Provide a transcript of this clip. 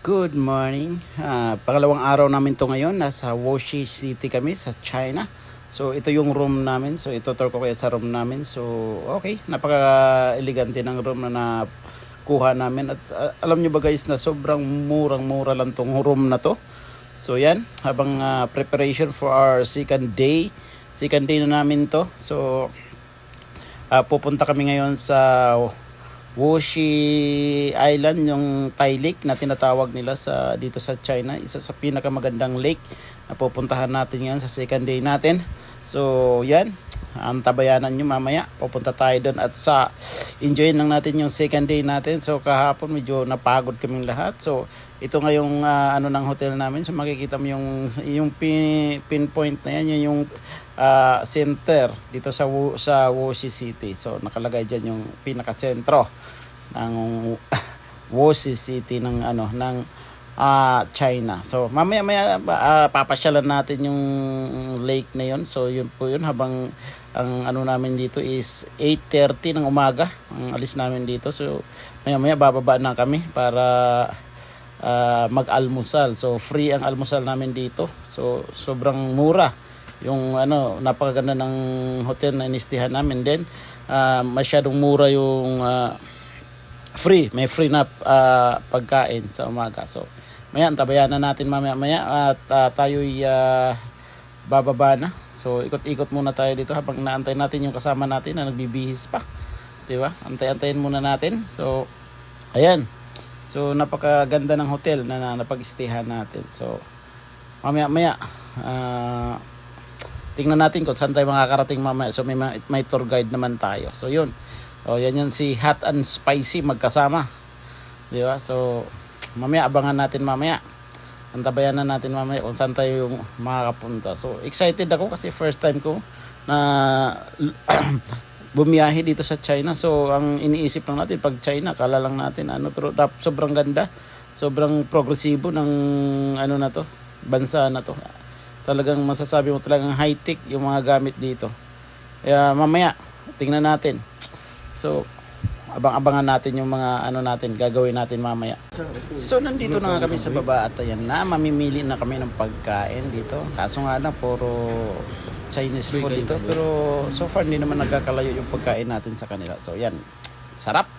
Good morning. Pangalawang araw namin to ngayon. Nasa Wuxi City kami sa China. So ito yung room namin. So ito tour ko kayo sa room namin. So okay, napaka-elegante ng room na nakuha namin. At alam nyo ba guys na sobrang murang-mura lang tong room na to. So yan, habang preparation for our second day. Second day na namin to. So pupunta kami ngayon sa Wuxi Island, yung Thai Lake na tinatawag nila dito sa China, isa sa pinakamagandang lake na pupuntahan natin ngayon sa second day natin. So yan, ang tabayanan nyo mamaya, pupunta tayo doon at enjoyin lang natin yung second day natin. So kahapon medyo napagod kaming lahat. So ito ngayong ng hotel namin. So makikita mo yung pinpoint na yan, yun yung center dito sa Wuxi City. So nakalagay diyan yung pinaka-sentro ng Wuxi City ng China. So mamaya papasyalan natin yung lake na yun. So yun po yun, habang ang namin dito is 8:30 ng umaga ang alis namin dito. So maya bababa na kami para mag-almusal. So free ang almusal namin dito. So sobrang mura yung napakaganda ng hotel na inistihan namin. Then masyadong mura yung may free na pagkain sa umaga. So maya tabayanan natin mamaya at tayo'y bababa na. So ikot-ikot muna tayo dito habang naantay natin yung kasama natin na nagbibihis pa, di ba? Antay-antayin muna natin. So ayan, so napakaganda ng hotel na napag-istihan natin. So mamaya tingnan natin kung saan tayo makakarating mamaya. So may tour guide naman tayo. So yun, yan si Hot and Spicy magkasama, di ba? So mamaya abangan natin mamaya. Antabayan na natin mamaya kung saan tayo yung makakapunta. So excited ako kasi first time ko na bumiyahe dito sa China. So ang iniisip lang natin pag China, kala lang natin pero sobrang ganda, sobrang progresibo ng na to, bansa na to. Talagang masasabi mo talagang high-tech yung mga gamit dito. Kaya mamaya tingnan natin. So abang-abangan natin yung mga natin gagawin natin mamaya. So nandito na nga kami sa baba at ayan na, mamimili na kami ng pagkain dito. Kaso nga lang puro Chinese food dito, pero so far hindi naman nagkakalayo yung pagkain natin sa kanila. So yan, sarap.